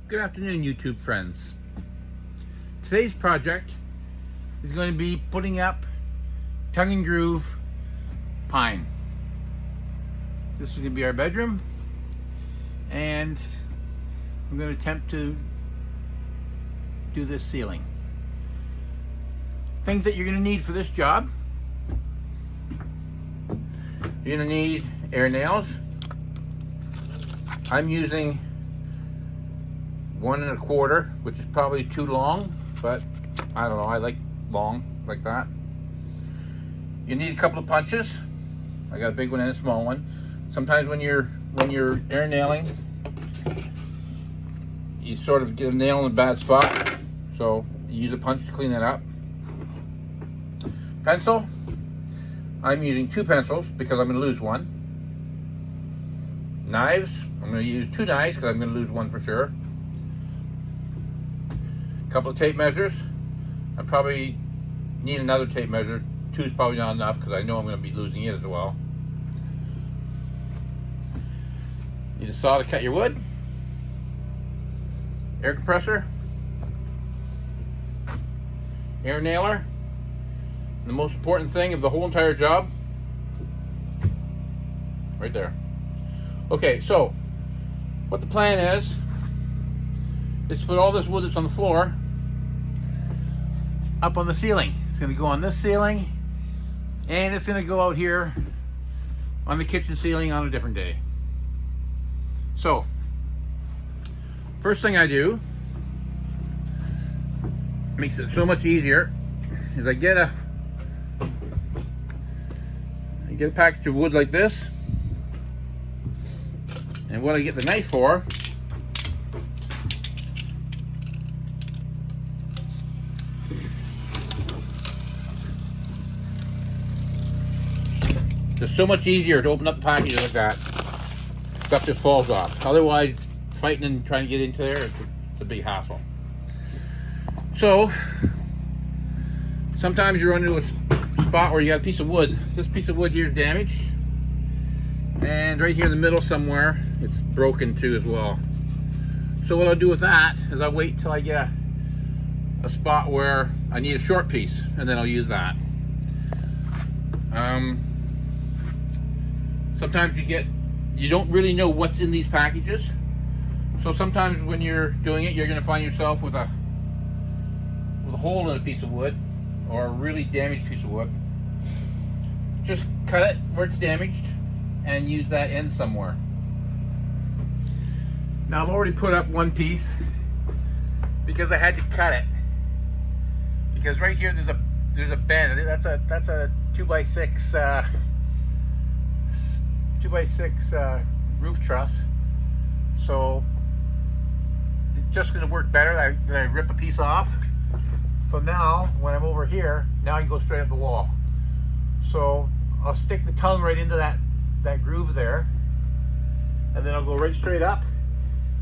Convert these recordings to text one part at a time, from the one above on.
Good afternoon, YouTube friends. Today's project is going to be putting up tongue and groove pine. This is going to be our bedroom, and I'm going to attempt to do this ceiling. Things that you're going to need for this job: you're going to need air nails. I'm using 1 1/4, which is probably too long, but I don't know, I like long like that. You need a couple of punches. I got a big one and a small one. Sometimes when you're air nailing, you sort of get a nail in a bad spot, so you use a punch to clean that up. Pencil. I'm using 2 pencils because I'm going to lose one. Knives. I'm going to use 2 knives because I'm going to lose one for sure. Couple of tape measures. I probably need another tape measure. 2 is probably not enough because I know I'm going to be losing it as well. Need a saw to cut your wood. Air compressor. Air nailer. And the most important thing of the whole entire job, right there. Okay, so what the plan is to put all this wood that's on the floor up on the ceiling. It's going to go on this ceiling, and it's going to go out here on the kitchen ceiling on a different day. So, first thing I do, makes it so much easier, is I get a package of wood like this, and what I get the knife for it's so much easier to open up the packages like that. Stuff just falls off. Otherwise, fighting and trying to get into there, it's a big hassle. So, sometimes you run into a spot where you got a piece of wood. This piece of wood here is damaged. And right here in the middle somewhere, it's broken too as well. So what I'll do with that is I'll wait till I get a spot where I need a short piece, and then I'll use that. Sometimes you don't really know what's in these packages. So sometimes when you're doing it, you're going to find yourself with a hole in a piece of wood, or a really damaged piece of wood. Just cut it where it's damaged and use that end somewhere. Now I've already put up one piece because I had to cut it, because right here there's a bend. I think that's a 2x6 2x6 roof truss. So it's just going to work better than I rip a piece off. So now when I'm over here, now I can go straight up the wall. So I'll stick the tongue right into that groove there, and then I'll go right straight up.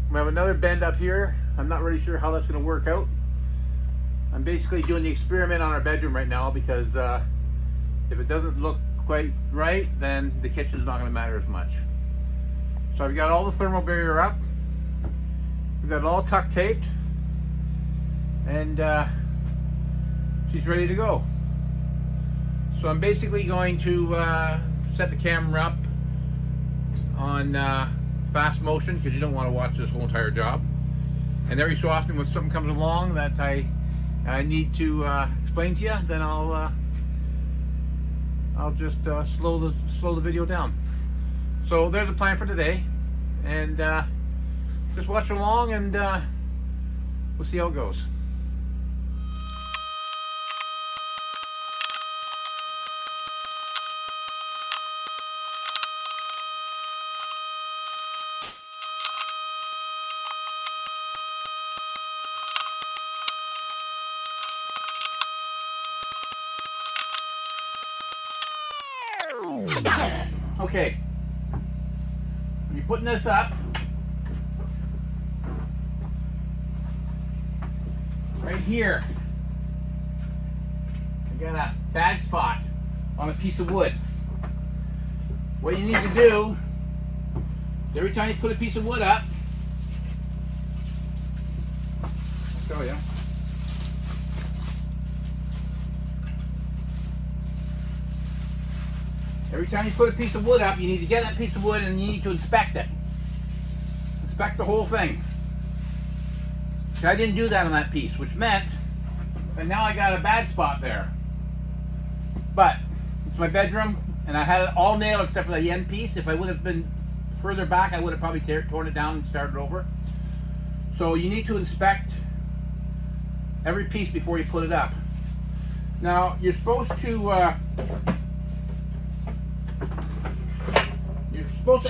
We have another bend up here. I'm not really sure how that's going to work out. I'm basically doing the experiment on our bedroom right now, because if it doesn't look quite right, then the kitchen's not going to matter as much. So I've got all the thermal barrier up. We've got it all tuck taped, and she's ready to go. So I'm basically going to set the camera up on fast motion, because you don't want to watch this whole entire job. And every so often when something comes along that I need to explain to you, then I'll just slow the video down. So there's a plan for today, and just watch along, and we'll see how it goes. Okay, when you're putting this up, right here, I got a bad spot on a piece of wood. What you need to do, every time you put a piece of wood up, show you. Every time you put a piece of wood up, you need to get that piece of wood and you need to inspect it. Inspect the whole thing. See, I didn't do that on that piece, which meant that now I got a bad spot there. But it's my bedroom, and I had it all nailed except for the end piece. If I would have been further back, I would have probably torn it down and started over. So you need to inspect every piece before you put it up. Now you're supposed to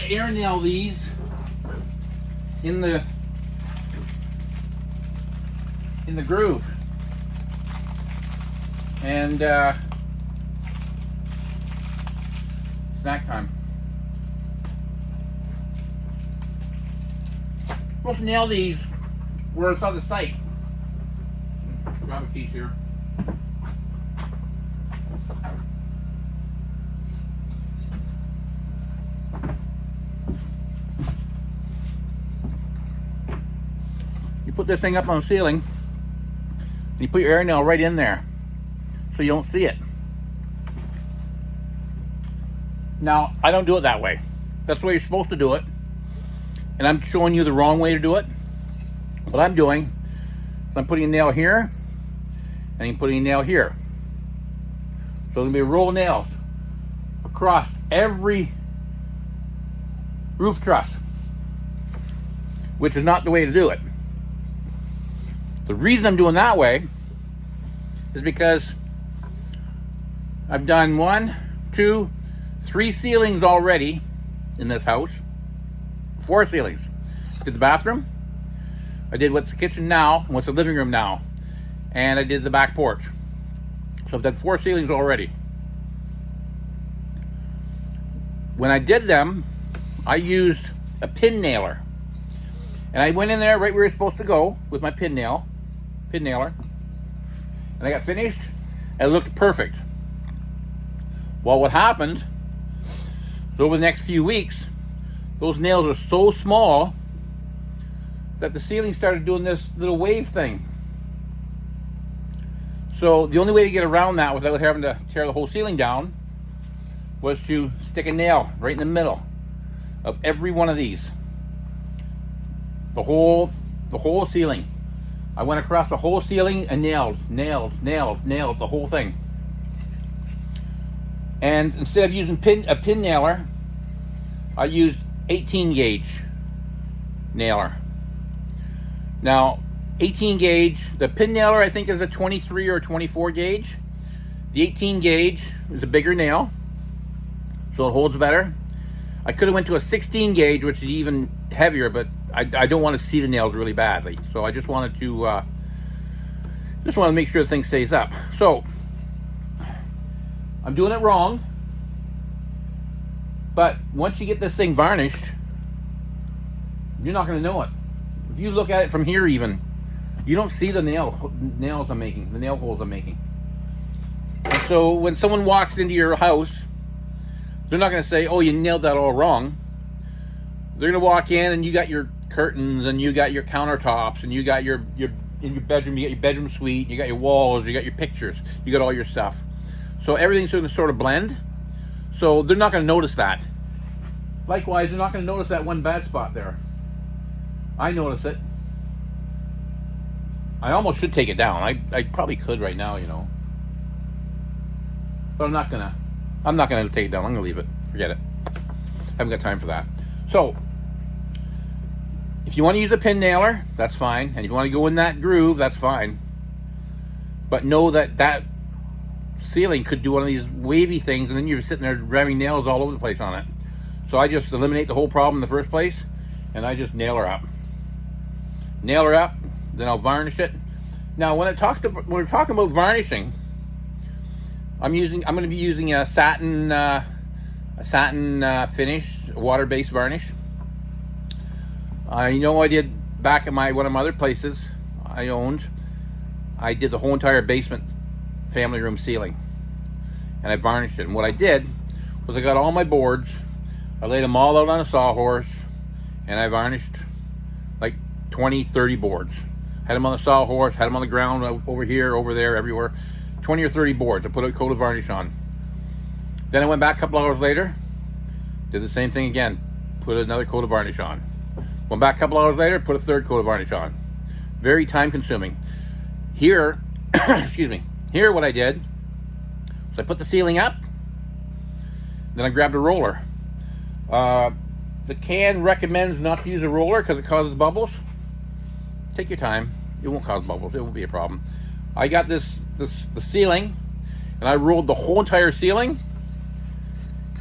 air nail these in the groove, and snack time. Supposed to nail these where it's on the site. Grab a piece here. You put this thing up on the ceiling, and you put your air nail right in there so you don't see it. Now, I don't do it that way. That's the way you're supposed to do it. And I'm showing you the wrong way to do it. What I'm doing is I'm putting a nail here, and I'm putting a nail here. So there's going to be a row of nails across every roof truss, which is not the way to do it. The reason I'm doing that way is because I've done 1, 2, 3 ceilings already in this house. 4 ceilings. Did the bathroom. I did what's the kitchen now and what's the living room now. And I did the back porch. So I've done 4 ceilings already. When I did them, I used a pin nailer. And I went in there right where you're supposed to go with my pin nailer. And I got finished, and it looked perfect. Well, what happened is over the next few weeks, those nails are so small that the ceiling started doing this little wave thing. So the only way to get around that without having to tear the whole ceiling down was to stick a nail right in the middle of every one of these. The whole ceiling. I went across the whole ceiling and nailed the whole thing. And instead of using a pin nailer, I used 18 gauge nailer. Now, 18 gauge, the pin nailer I think is a 23 or 24 gauge. The 18 gauge is a bigger nail, so it holds better. I could have went to a 16 gauge, which is even heavier, but I don't want to see the nails really badly. So I just wanted to make sure the thing stays up. So I'm doing it wrong, but once you get this thing varnished, you're not going to know it. If you look at it from here even, you don't see the nails I'm making, the nail holes I'm making. And so when someone walks into your house, they're not going to say, oh, you nailed that all wrong. They're going to walk in and you got your curtains and you got your countertops and you got your in your bedroom, you got your bedroom suite, you got your walls, you got your pictures, you got all your stuff. So everything's going to sort of blend. So they're not going to notice that. Likewise, they're not going to notice that one bad spot there. I notice it. I almost should take it down. I probably could right now, you know. But I'm not gonna take it down. I'm gonna leave it. Forget it. I haven't got time for that. So, if you want to use a pin nailer, that's fine. And if you want to go in that groove, that's fine. But know that ceiling could do one of these wavy things, and then you're sitting there ramming nails all over the place on it. So I just eliminate the whole problem in the first place, and I just nail her up. Nail her up, then I'll varnish it. Now, when we're talking about varnishing, I'm going to be using a satin finish, water-based varnish. I know I did back at one of my other places I owned. I did the whole entire basement family room ceiling, and I varnished it. And what I did was I got all my boards, I laid them all out on a sawhorse, and I varnished like 20, 30 boards. Had them on the sawhorse, had them on the ground over here, over there, everywhere. 20 or 30 boards. I put a coat of varnish on. Then I went back a couple hours later, did the same thing again. Put another coat of varnish on. Went back a couple hours later, put a third coat of varnish on. Very time consuming. Here, excuse me, here what I did was I put the ceiling up, then I grabbed a roller. The can recommends not to use a roller because it causes bubbles. Take your time. It won't cause bubbles. It won't be a problem. I got the ceiling, and I rolled the whole entire ceiling.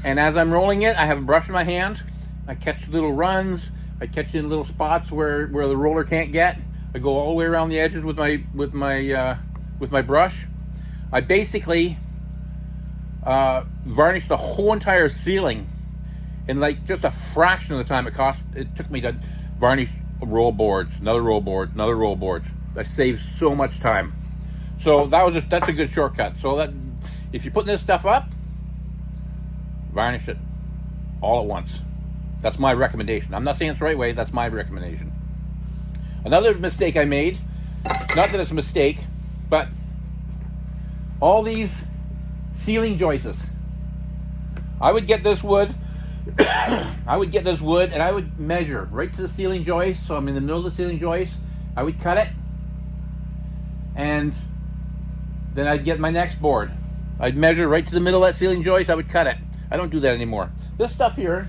And as I'm rolling it, I have a brush in my hand. I catch little runs. I catch in little spots where the roller can't get. I go all the way around the edges with my brush. I basically varnished the whole entire ceiling in like just a fraction of the time it took me to varnish a roll of boards, another roll of boards, another roll of boards. That saves so much time. So that's a good shortcut. So that if you're putting this stuff up, varnish it all at once. That's my recommendation. I'm not saying it's the right way, that's my recommendation. Another mistake I made, not that it's a mistake, but all these ceiling joists. I would get this wood, and I would measure right to the ceiling joist. So I'm in the middle of the ceiling joist. I would cut it, and then I'd get my next board. I'd measure right to the middle of that ceiling joist. I would cut it. I don't do that anymore. This stuff here,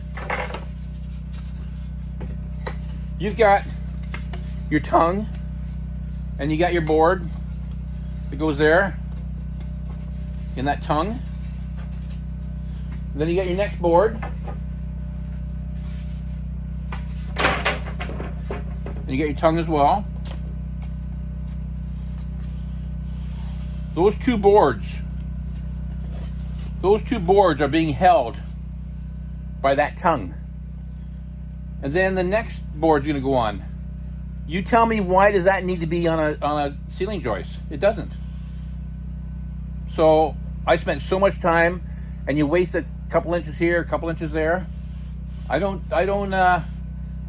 you've got your tongue, and you got your board that goes there in that tongue. And then you got your next board, and you got your tongue as well. Those two boards are being held by that tongue. And then the next board's going to go on. You tell me, why does that need to be on a ceiling joist? It doesn't. So I spent so much time, and you waste a couple inches here, a couple inches there. I don't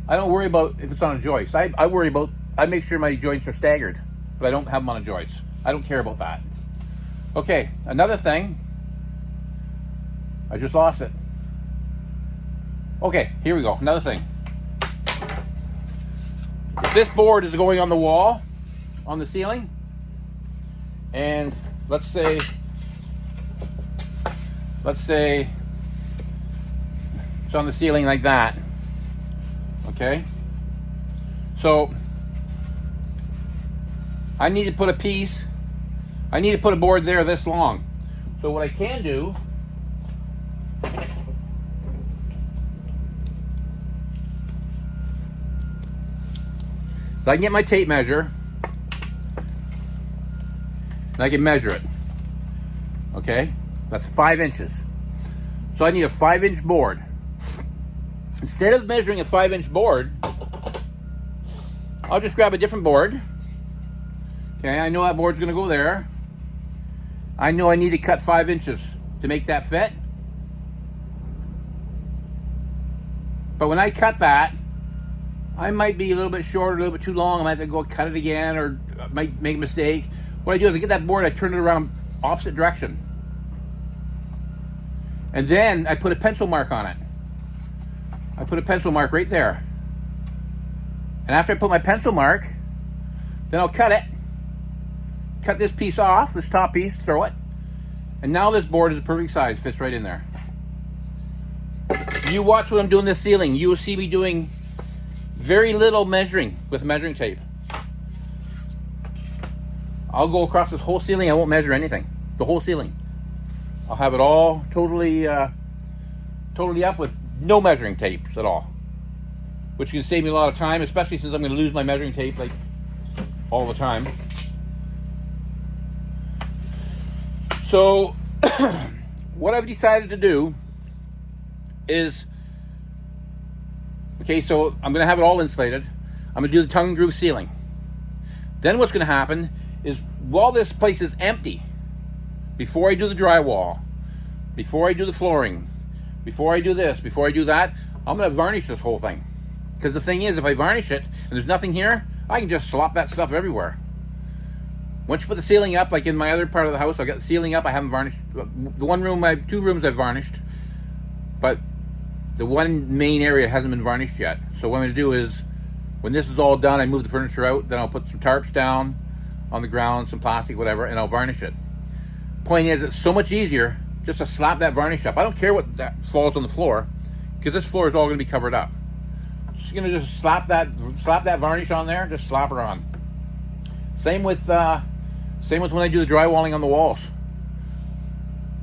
worry about if it's on a joist. I make sure my joints are staggered, but I don't have them on a joist. I don't care about that. Okay, another thing. I just lost it. Okay, here we go. Another thing. If this board is going on the wall, on the ceiling, and let's say it's on the ceiling like that, okay? So I need to put a board there this long. So what I can do, so I can get my tape measure, and I can measure it. Okay, that's 5 inches. So I need a 5-inch board. Instead of measuring a 5-inch board, I'll just grab a different board. Okay, I know that board's gonna go there. I know I need to cut 5 inches to make that fit. But when I cut that, I might be a little bit short, or a little bit too long. I might have to go cut it again, or I might make a mistake. What I do is I get that board, I turn it around opposite direction. And then I put a pencil mark on it. I put a pencil mark right there. And after I put my pencil mark, then I'll cut it. Cut this piece off, this top piece, throw it. And now this board is the perfect size, fits right in there. You watch what I'm doing this ceiling. You will see me doing very little measuring with measuring tape. I'll go across this whole ceiling. I won't measure anything. The whole ceiling. I'll have it all totally up with no measuring tapes at all, which can save me a lot of time, especially since I'm going to lose my measuring tape like all the time. So what I've decided to do is, okay, so I'm going to have it all insulated. I'm going to do the tongue and groove ceiling. Then what's going to happen is, while this place is empty, before I do the drywall, before I do the flooring, before I do this, before I do that, I'm going to varnish this whole thing. Because the thing is, if I varnish it and there's nothing here, I can just slop that stuff everywhere. Once you put the ceiling up, like in my other part of the house, I got the ceiling up. I haven't varnished. The one room, I have 2 rooms I've varnished, but the one main area hasn't been varnished yet. So what I'm going to do is, when this is all done, I move the furniture out, then I'll put some tarps down on the ground, some plastic, whatever, and I'll varnish it. Point is, it's so much easier just to slap that varnish up. I don't care what that falls on the floor, because this floor is all going to be covered up. Just going to just slap that varnish on there, just slap it on. Same with when I do the drywalling on the walls.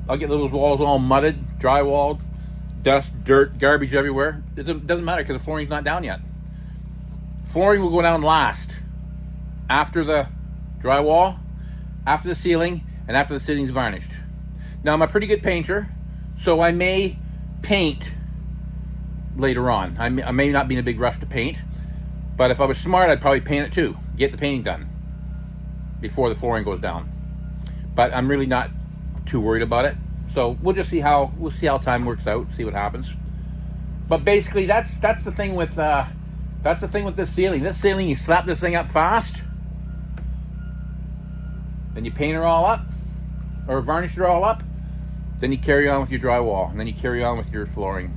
I'll get those walls all mudded, drywalled, dust, dirt, garbage everywhere. It doesn't matter because the flooring's not down yet. Flooring will go down last, after the drywall, after the ceiling, and after the ceiling's varnished. Now, I'm a pretty good painter, so I may paint later on. I may not be in a big rush to paint, but if I was smart, I'd probably paint it too. Get the painting done before the flooring goes down. But I'm really not too worried about it. So we'll just see how time works out, see what happens. But basically, that's the thing with this ceiling. This ceiling, you slap this thing up fast, then you paint it all up, or varnish it all up, then you carry on with your drywall, and then you carry on with your flooring.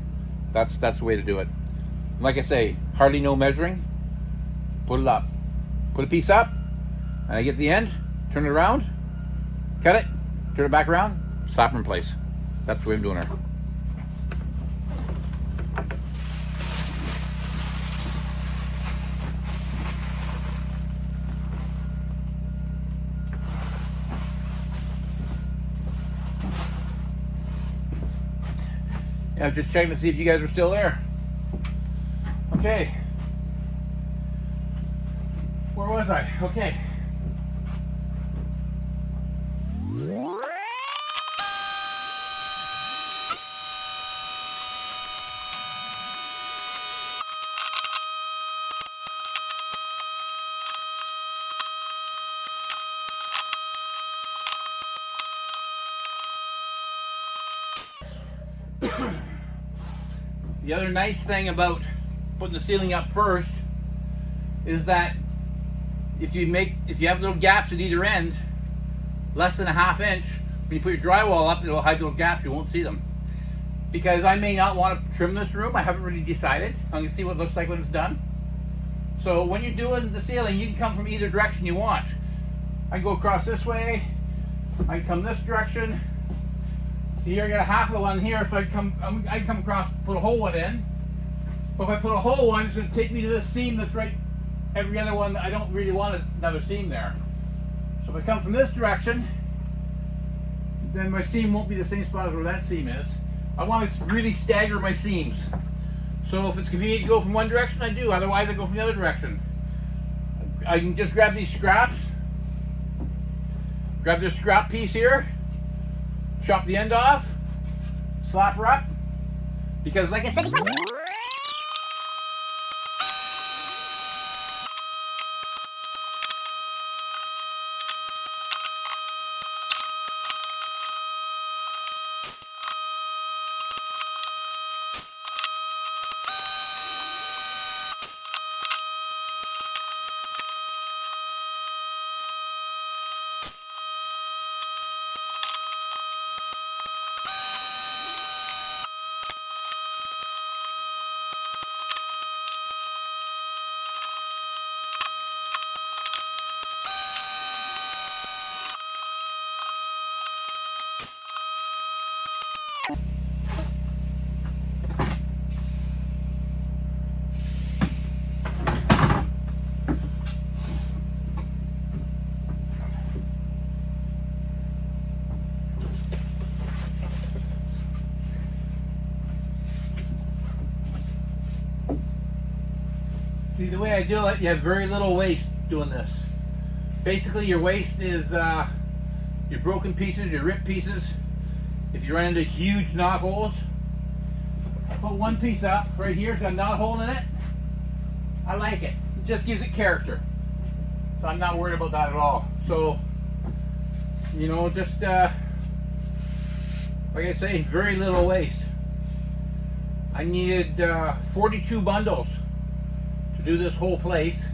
That's the way to do it. Like I say, hardly no measuring. Put it up. Put a piece up, and I get the end, turn it around, cut it, turn it back around, slap it in place. That's the way I'm doing it. Yeah, I'm just checking to see if you guys are still there. Okay. Where was I? Okay. The other nice thing about putting the ceiling up first is that if you have little gaps at either end, less than a ½ inch, when you put your drywall up, it'll hide those gaps. You won't see them. Because I may not want to trim this room. I haven't really decided. I'm going to see what it looks like when it's done. So when you're doing the ceiling, you can come from either direction you want. I can go across this way. I can come this direction. See here, I got a half of the one here, so I come across, put a whole one in. But if I put a whole one, it's going to take me to this seam that's right. Every other one, I don't really want another seam there. So if I come from this direction, then my seam won't be the same spot as where that seam is. I want to really stagger my seams. So if it's convenient to go from one direction, I do. Otherwise, I go from the other direction. I can just grab these scraps. Grab this scrap piece here. Chop the end off. Slap her up. Because like I said, see, the way I do it, you have very little waste doing this. Basically, your waste is your broken pieces, your ripped pieces. If you run into huge knot holes, I put one piece up right here. It's got a knot hole in it. I like it. It just gives it character. So I'm not worried about that at all. So, you know, just like I say, very little waste. I needed 42 bundles to do this whole place.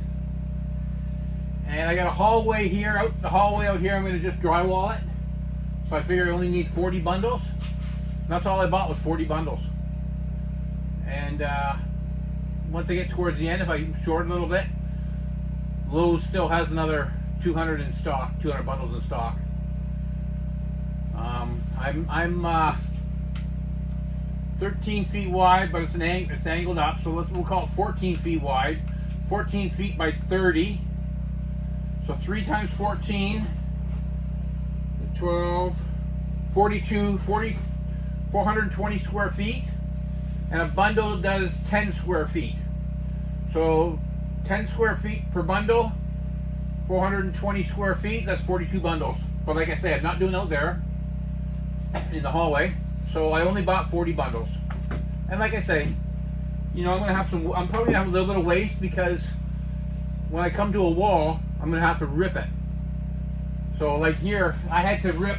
And I got a hallway here, the hallway out here, I'm going to just drywall it. So I figure I only need 40 bundles. And that's all I bought was 40 bundles. And once I get towards the end, if I short a little bit, Lowe's still has another 200 in stock, 200 bundles in stock. I'm 13 feet wide, but it's angled up, so we'll call it 14 feet wide. 14 feet by 30. So 3 times 14, 12, 42, 420 square feet. And a bundle does 10 square feet. So 10 square feet per bundle, 420 square feet, that's 42 bundles. But like I said, I'm not doing out there in the hallway. So I only bought 40 bundles. And like I say, you know, I'm probably gonna have a little bit of waste because when I come to a wall, I'm gonna have to rip it. So like here, I had to rip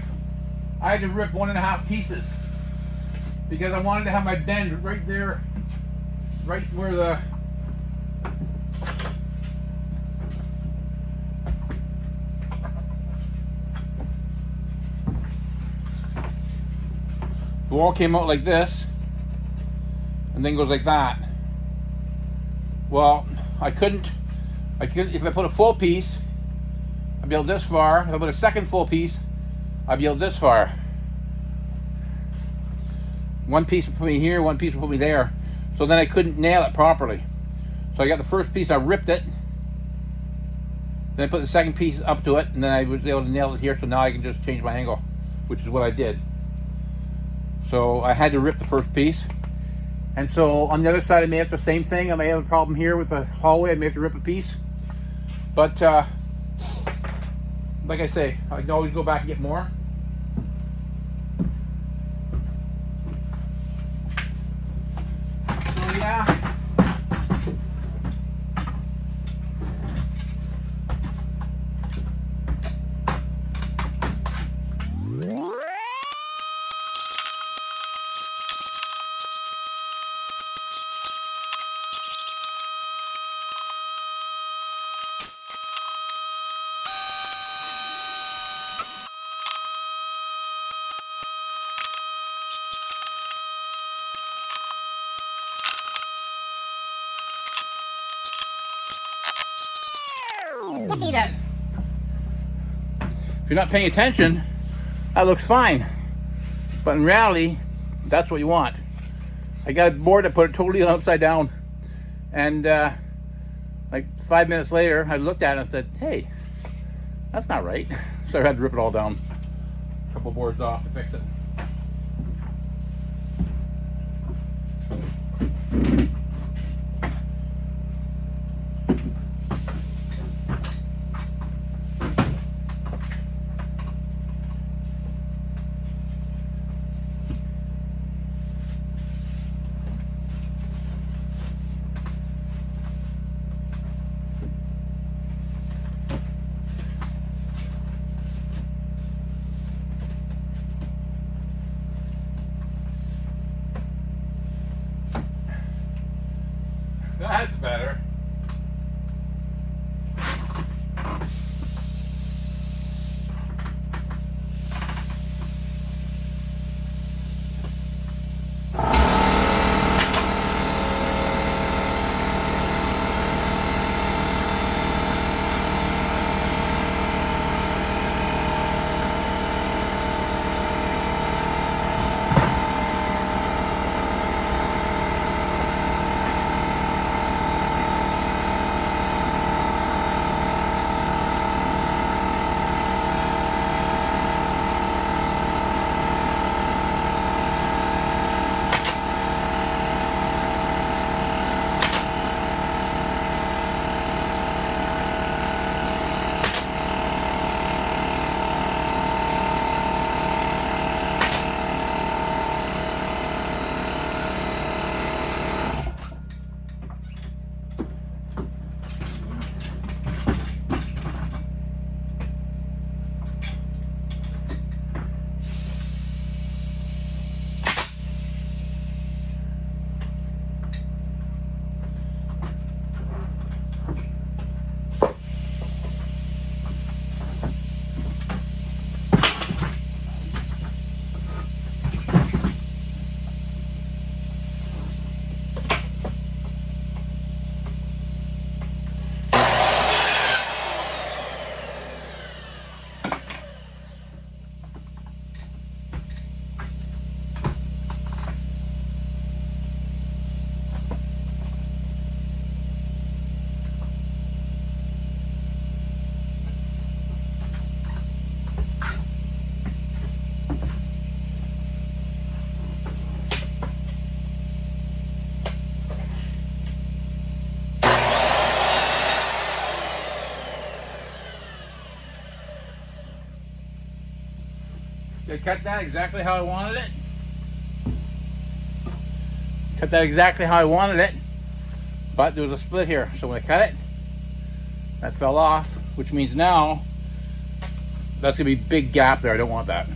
1.5 pieces because I wanted to have my bend right there, right where the wall came out like this and then goes like that. Well, I couldn't, if I put a full piece, I'd be able this far. If I put a second full piece, I'd be able this far. One piece would put me here, one piece would put me there. So then I couldn't nail it properly. So I got the first piece, I ripped it. Then I put the second piece up to it, and then I was able to nail it here, so now I can just change my angle, which is what I did. So I had to rip the first piece. And so on the other side, I may have the same thing. I may have a problem here with the hallway. I may have to rip a piece. But like I say, I can always go back and get more. So yeah. Let's see that. If you're not paying attention, that looks fine. But in reality, that's what you want. I got a board that put it totally upside down. And like 5 minutes later, I looked at it and said, hey, that's not right. So I had to rip it all down. A couple boards off to fix it. That's better. I cut that exactly how I wanted it. Cut that exactly how I wanted it. But there was a split here. So when I cut it, that fell off, which means now that's gonna be a big gap there. I don't want that.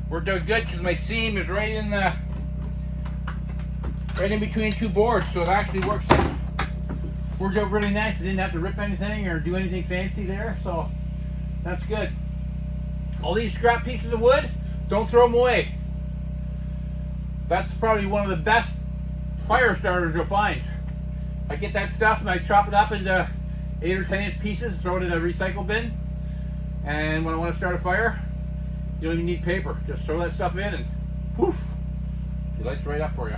Worked out good because my seam is right in between two boards, so it actually worked out really nice. I didn't have to rip anything or do anything fancy there, so that's good. All these scrap pieces of wood, don't throw them away. That's probably one of the best fire starters you'll find. I get that stuff and I chop it up into 8 or 10 inch pieces, throw it in a recycle bin, and when I want to start a fire, you don't even need paper. Just throw that stuff in and poof, it lights right up for you.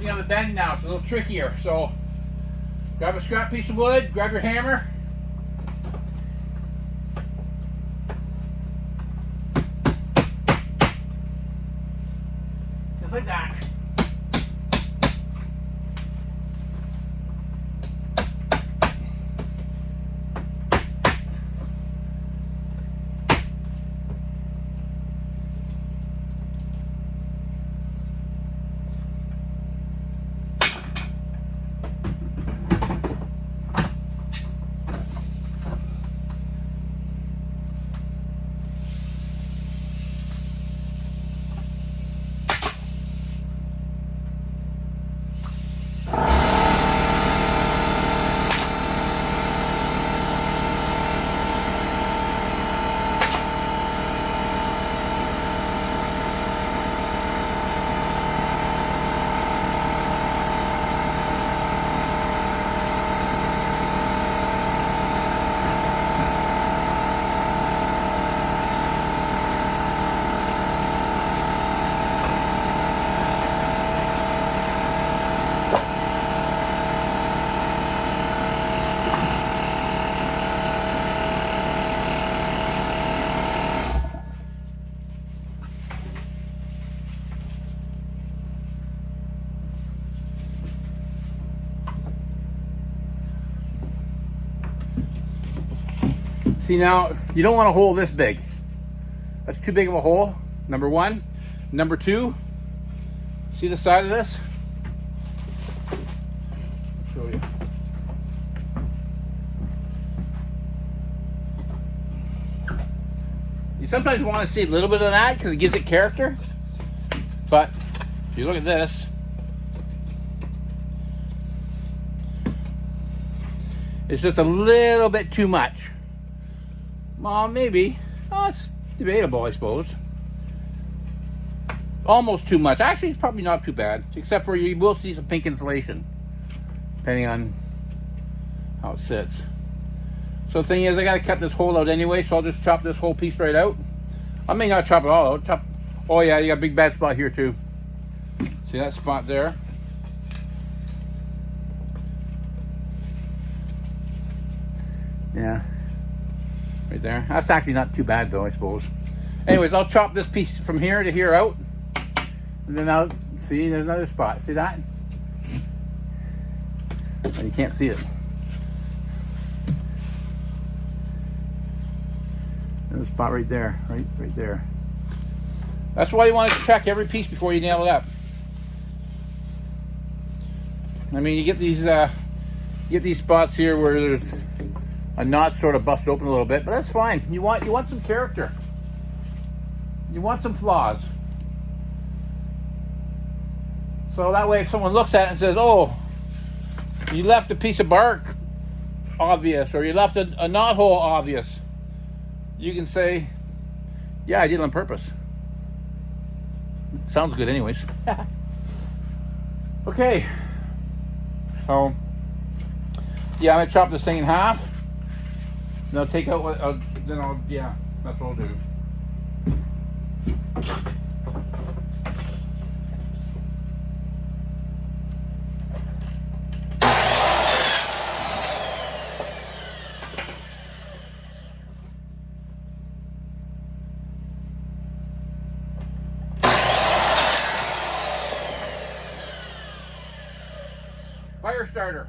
working on the bend now. It's a little trickier. So grab a scrap piece of wood, grab your hammer. Just like that. See, now, you don't want a hole this big. That's too big of a hole, number one. Number two, see the side of this? I'll show you. You sometimes want to see a little bit of that because it gives it character. But if you look at this, it's just a little bit too much. Well, maybe. Oh, it's debatable, I suppose. Almost too much. Actually, it's probably not too bad. Except for you will see some pink insulation. Depending on how it sits. So the thing is, I got to cut this hole out anyway, so I'll just chop this whole piece right out. I may not chop it all out. Oh yeah, you got a big bad spot here too. See that spot there? Yeah. Right there. That's actually not too bad though, I suppose. Anyways, I'll chop this piece from here to here out. And then I'll see, there's another spot. See that? Oh, you can't see it. There's a spot right there. Right there. That's why you want to check every piece before you nail it up. I mean, you get these spots here where there's a knot sort of busted open a little bit, but that's fine. You want some character. You want some flaws. So that way if someone looks at it and says, oh, you left a piece of bark obvious, or you left a knot hole obvious, you can say, yeah, I did it on purpose. Sounds good anyways. Okay. So, yeah, I'm going to chop this thing in half. Then I'll take out what, yeah, that's what I'll do. Fire starter.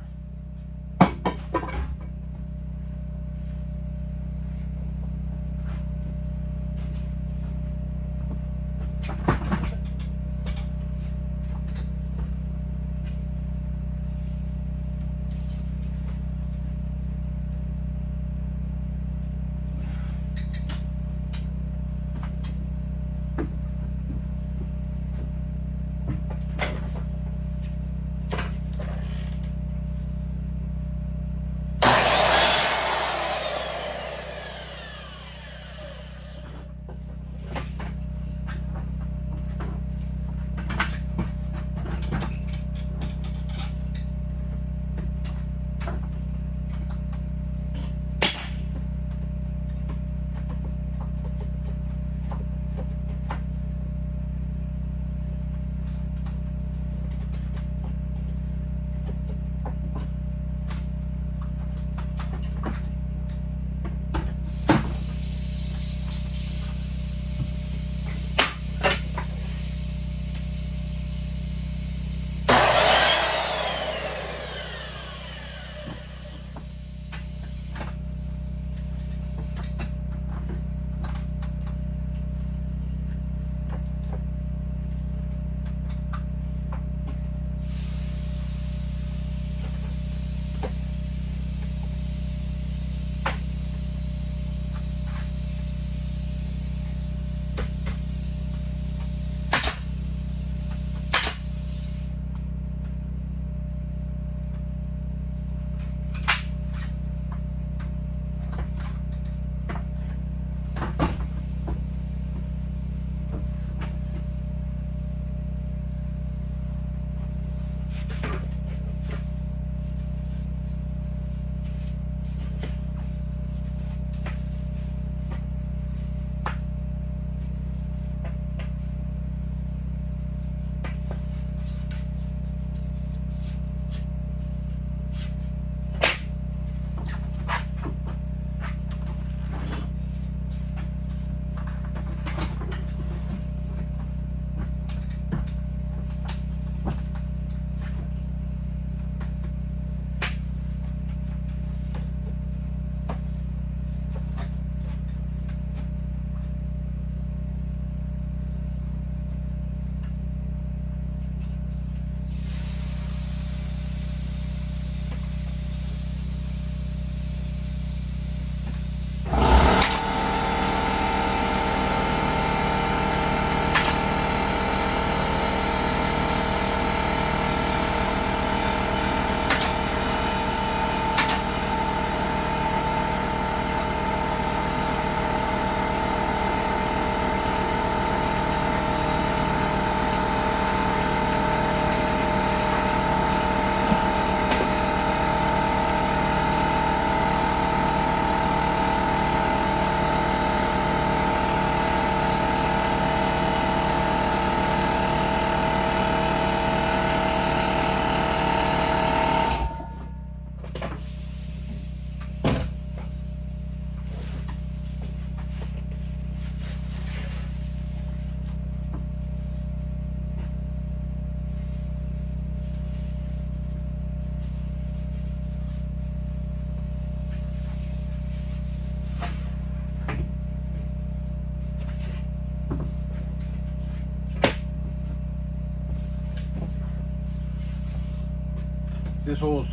This hole's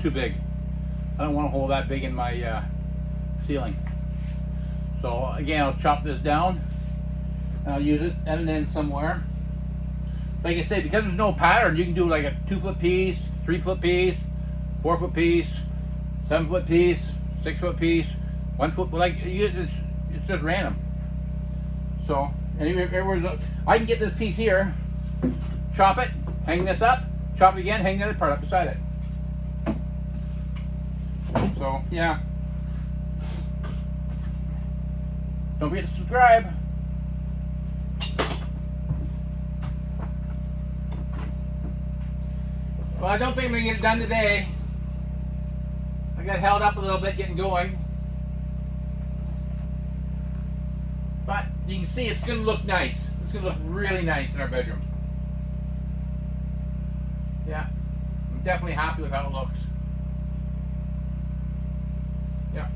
too big. I don't want a hole that big in my ceiling. So again, I'll chop this down and I'll use it and then somewhere. Like I say, because there's no pattern, you can do like a 2-foot piece, 3-foot piece, 4-foot piece, 7-foot piece, 6-foot piece, 1 foot. Like it's just random. So I can get this piece here, chop it, hang this up, chop it again, hang the other part up beside it. So yeah. Don't forget to subscribe. Well, I don't think I'm going to get it done today. I got held up a little bit getting going. But you can see it's going to look nice. It's going to look really nice in our bedroom. Yeah, I'm definitely happy with how it looks. Yeah.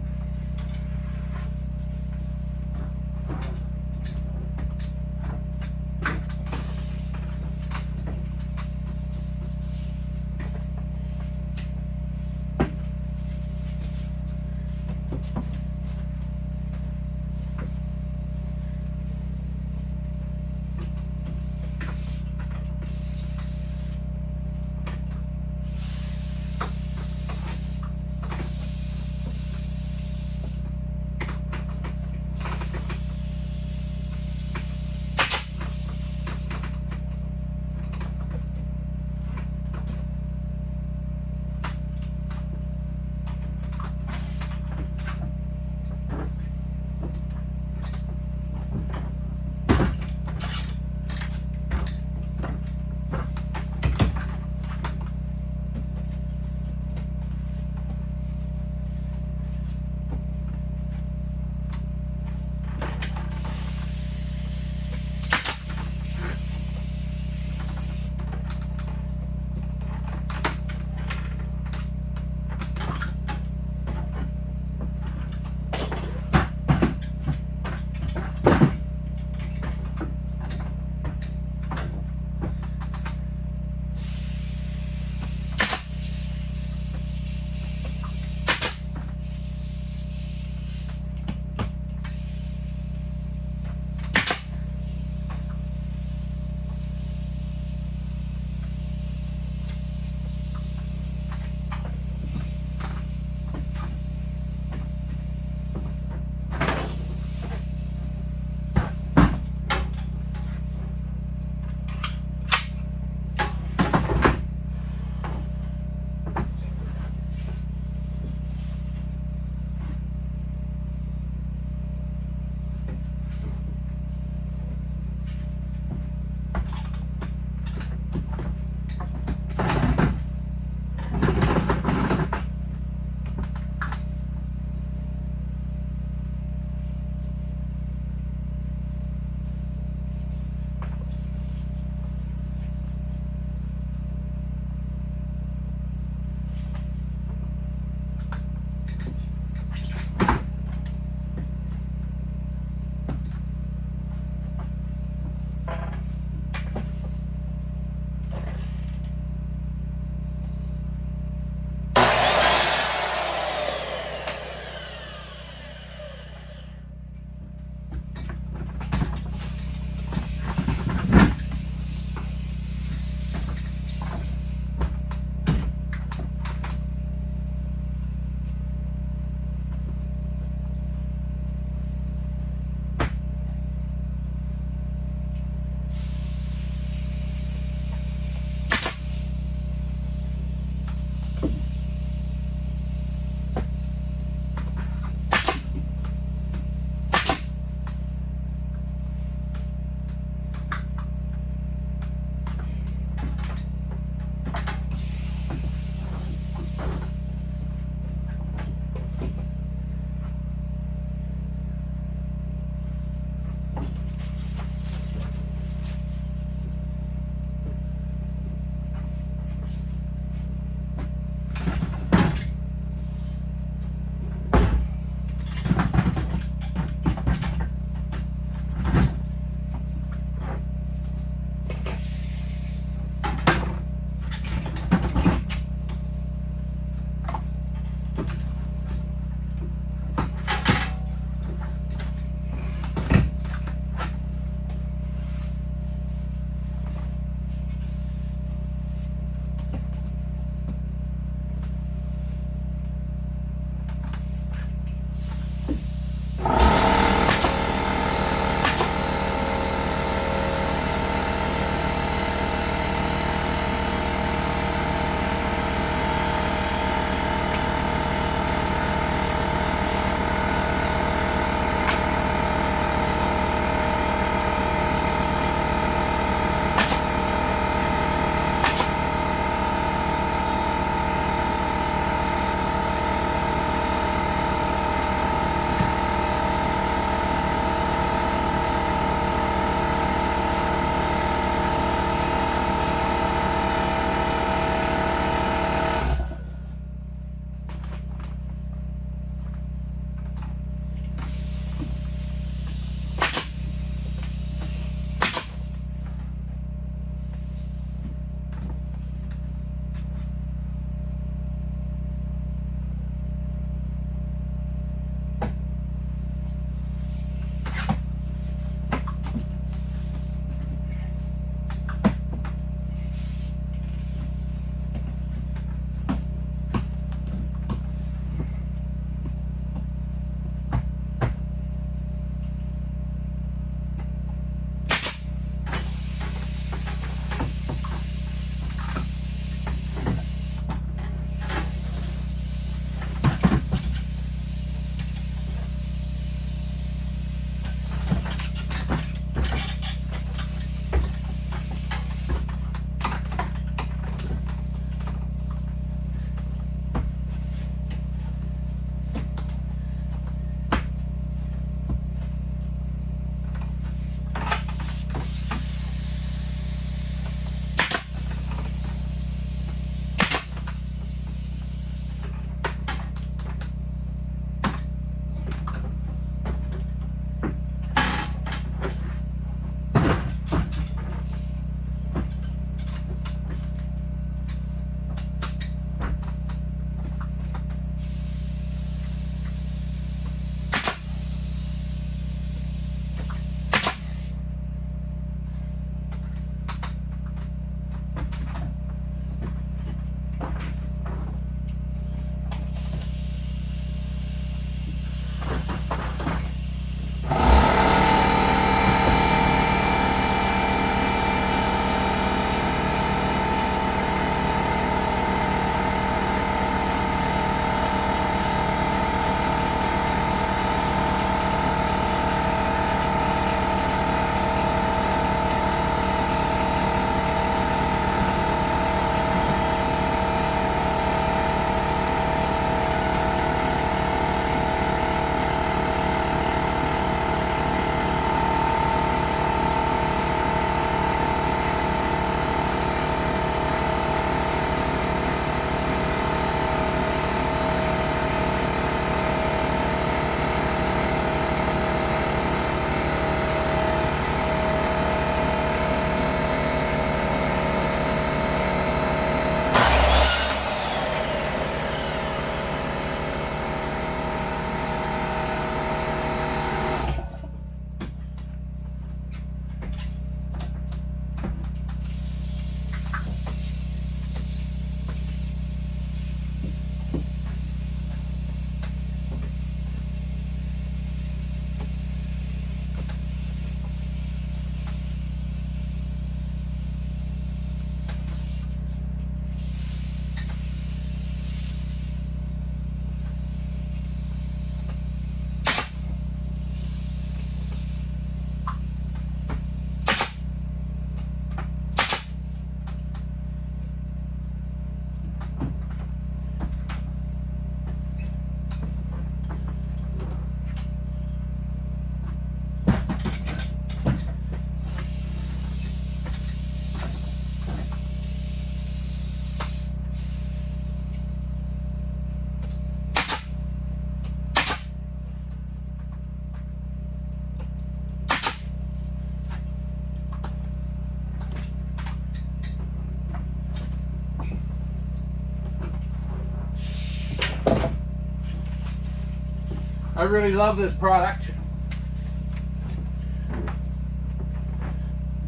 really love this product.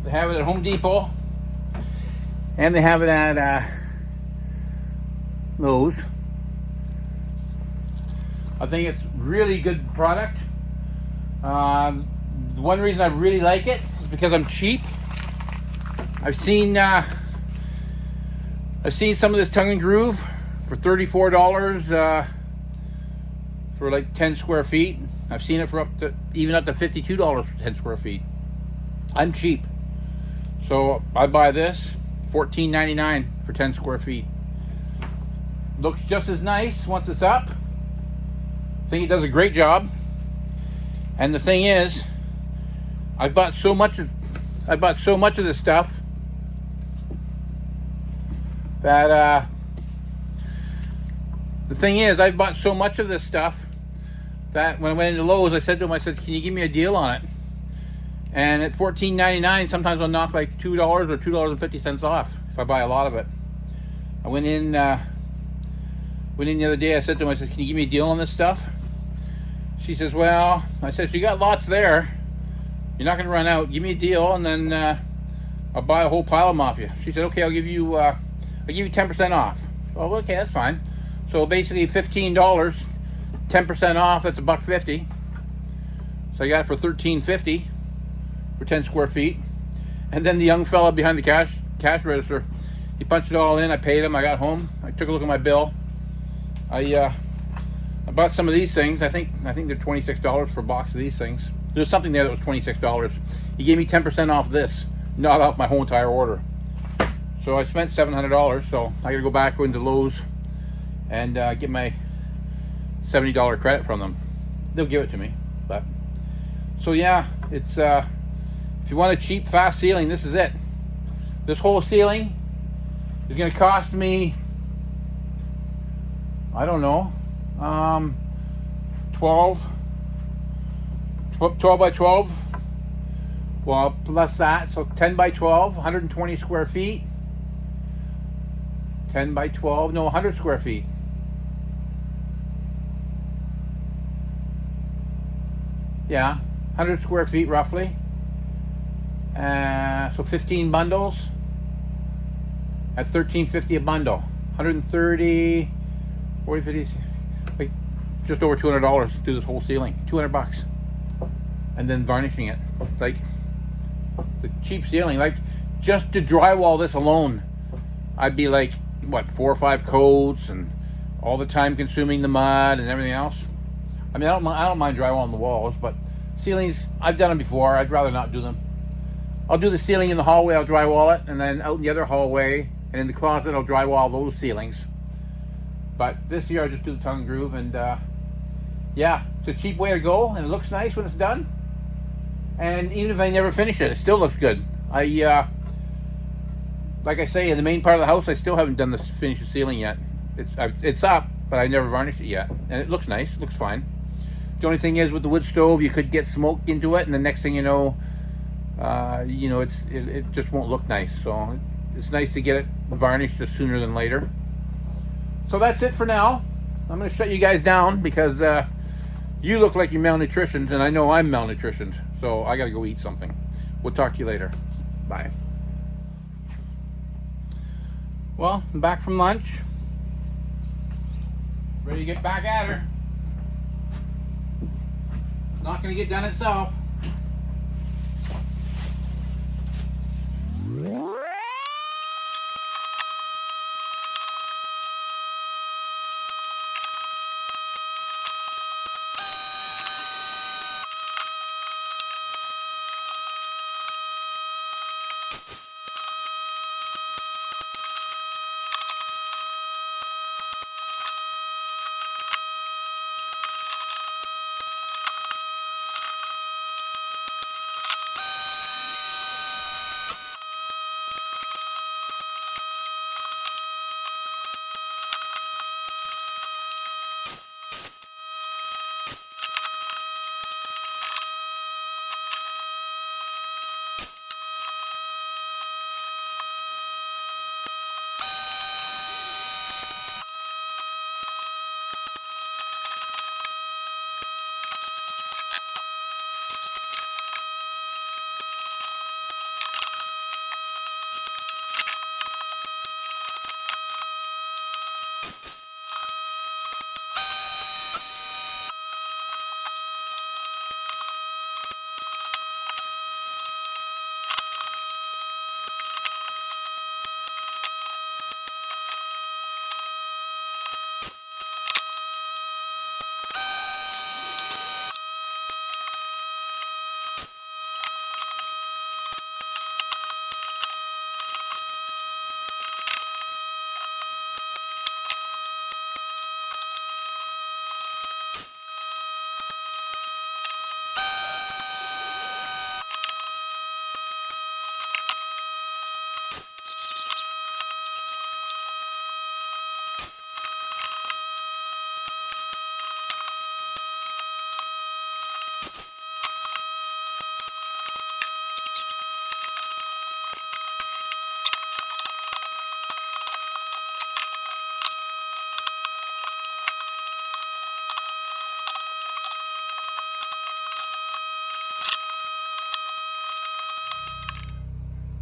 They have it at Home Depot, and they have it at Lowe's. I think it's really good product. The one reason I really like it is because I'm cheap. I've seen some of this tongue and groove for $34 for like 10 square feet. I've seen it for even up to $52 for 10 square feet. I'm cheap, so I buy this $14.99 for 10 square feet. Looks just as nice once it's up. I think it does a great job. And the thing is, I bought so much of this stuff that that when I went into Lowe's, I said to him, I said, can you give me a deal on it? And at $14.99, sometimes I'll knock like $2 or $2.50 off if I buy a lot of it. I went in the other day, I said to him, I said, can you give me a deal on this stuff? She says, well, I said, so you got lots there. You're not going to run out. Give me a deal, and then I'll buy a whole pile of them off you. She said, okay, I'll give you 10% off. Well, okay, that's fine. So basically $15, 10% off, that's $1.50. So I got it for $13.50 for 10 square feet. And then the young fella behind the cash register, he punched it all in. I paid him. I got home. I took a look at my bill. I bought some of these things. I think they're $26 for a box of these things. There's something there that was $26. He gave me 10% off this, not off my whole entire order. So I spent $700. So I got to go back into Lowe's and get my $70 credit from them. They'll give it to me. But so yeah, it's if you want a cheap, fast ceiling, this is it. This whole ceiling is going to cost me, I don't know, 12 by 12. Well, plus that, so 10 by 12, 120 square feet. 10 by 12, no, 100 square feet. Yeah, 100 square feet roughly. So 15 bundles at $13.50 a bundle. 130, 40, 50, like just over $200 to do this whole ceiling. $200, and then varnishing it. Like the cheap ceiling. Like just to drywall this alone, I'd be like what, 4 or 5 coats and all the time consuming the mud and everything else. I mean, I don't mind drywalling the walls, but ceilings, I've done them before. I'd rather not do them. I'll do the ceiling in the hallway, I'll drywall it, and then out in the other hallway and in the closet, I'll drywall those ceilings. But this year, I just do the tongue and groove, and yeah, it's a cheap way to go, and it looks nice when it's done. And even if I never finish it, it still looks good. Like I say, in the main part of the house, I still haven't done the finished ceiling yet. It's up, but I never varnished it yet, and it looks nice. It looks fine. The only thing is, with the wood stove, you could get smoke into it, and the next thing you know, it just won't look nice. So it's nice to get it varnished sooner than later. So that's it for now. I'm going to shut you guys down because you look like you're malnutritioned, and I know I'm malnutritioned. So I got to go eat something. We'll talk to you later. Bye. Well, I'm back from lunch. Ready to get back at her. Not going to get done itself.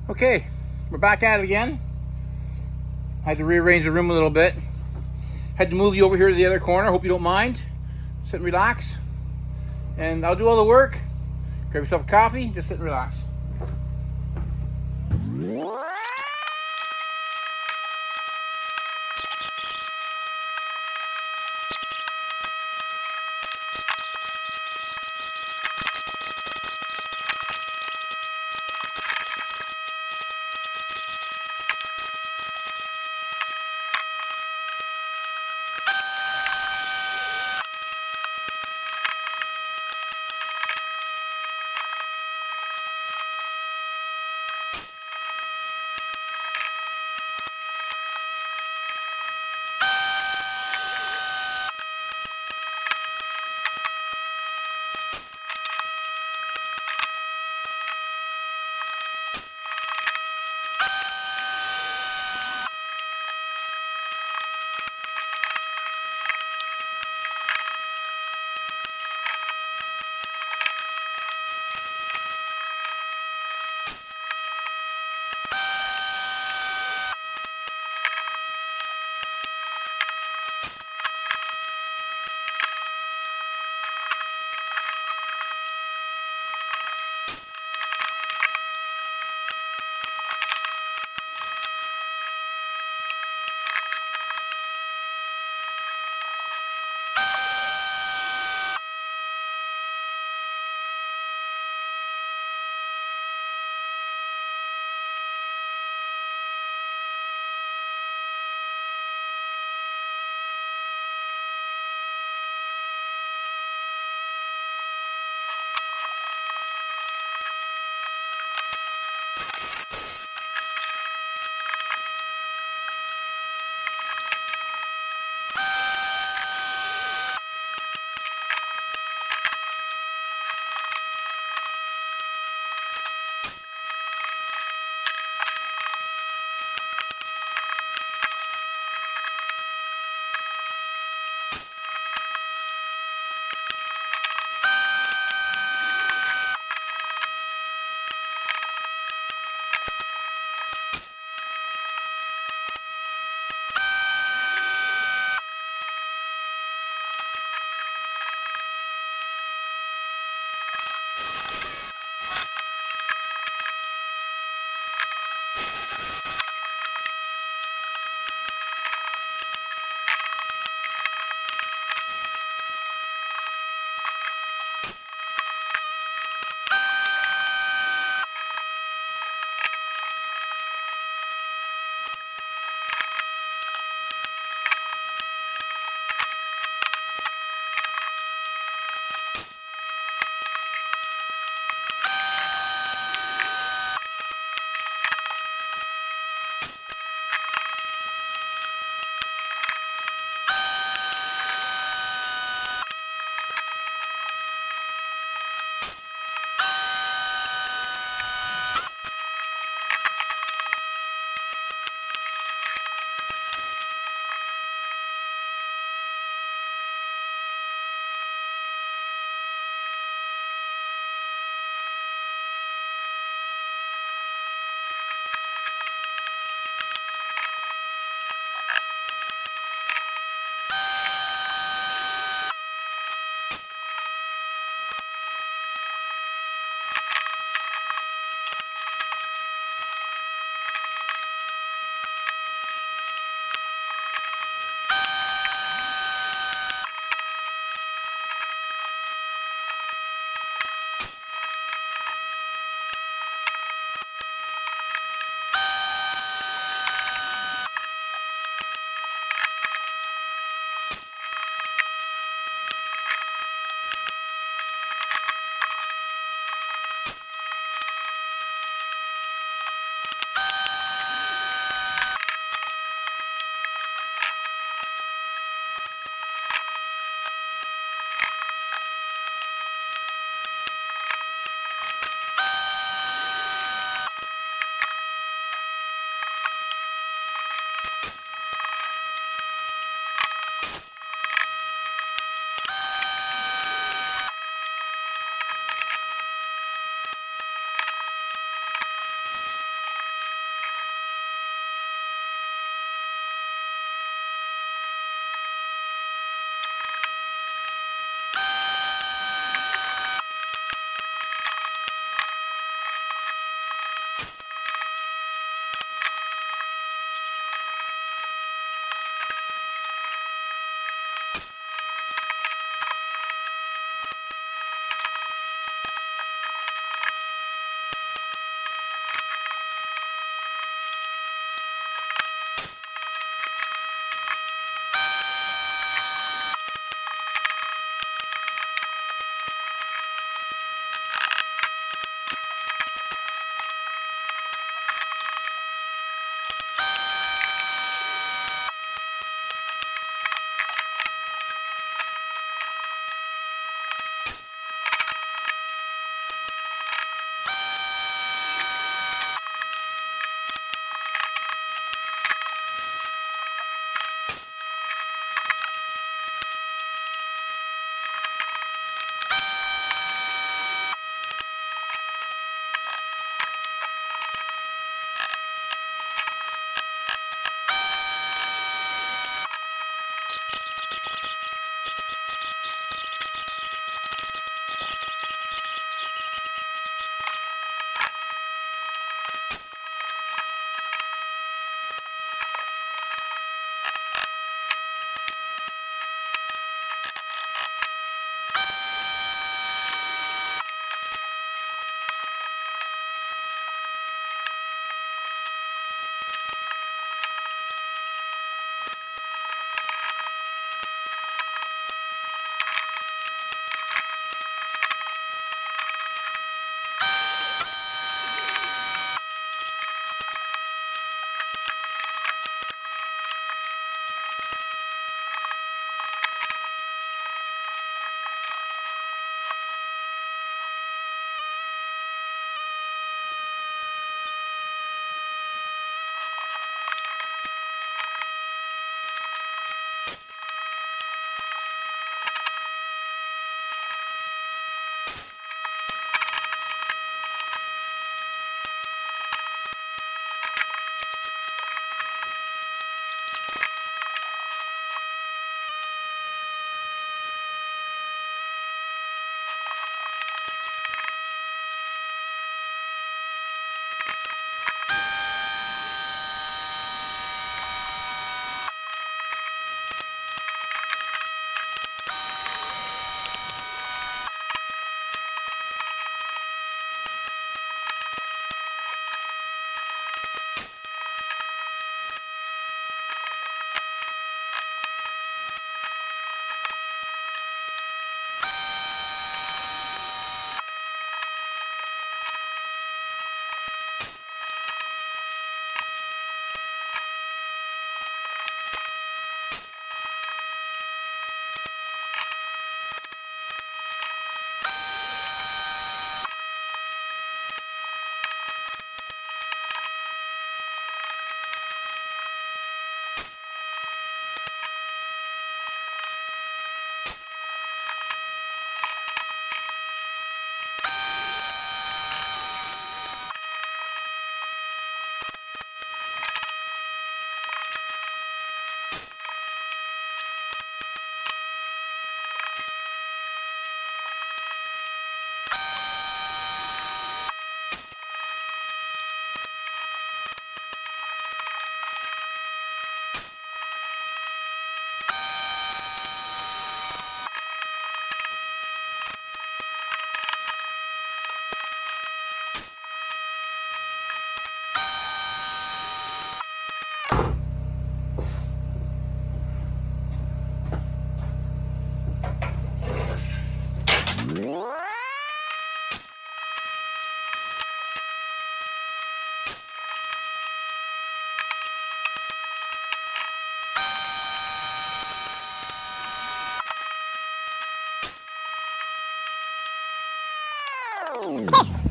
Okay, we're back at it again. Had to rearrange the room a little bit. Had to move you over here to the other corner. Hope you don't mind. Sit and relax. And I'll do all the work. Grab yourself a coffee, just sit and relax.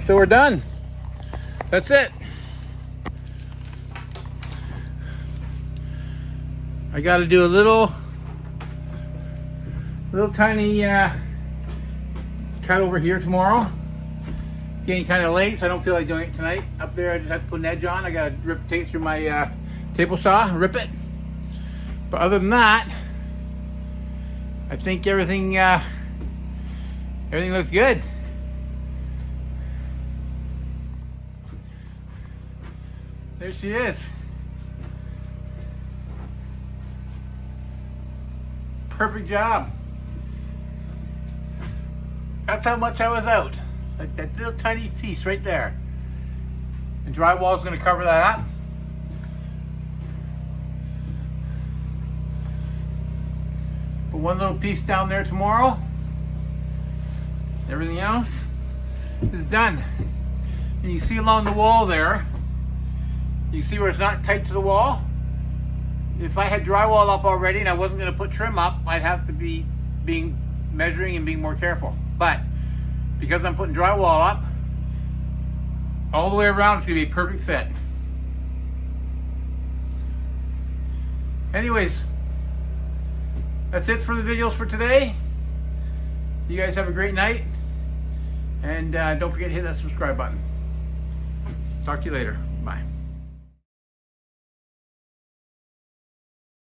So we're done. That's it. I got to do a little tiny cut over here tomorrow. It's getting kind of late, so I don't feel like doing it tonight. Up there, I just have to put an edge on. I got to rip tape through my table saw, rip it. But other than that, I think everything looks good. There she is. Perfect job. That's how much I was out. Like that little tiny piece right there. The drywall is going to cover that up. Put one little piece down there tomorrow. Everything else is done. And you see along the wall there, you see where it's not tight to the wall? If I had drywall up already and I wasn't going to put trim up, I'd have to be measuring and being more careful. But because I'm putting drywall up, all the way around, it's going to be a perfect fit. Anyways, that's it for the videos for today. You guys have a great night. And don't forget to hit that subscribe button. Talk to you later. Bye.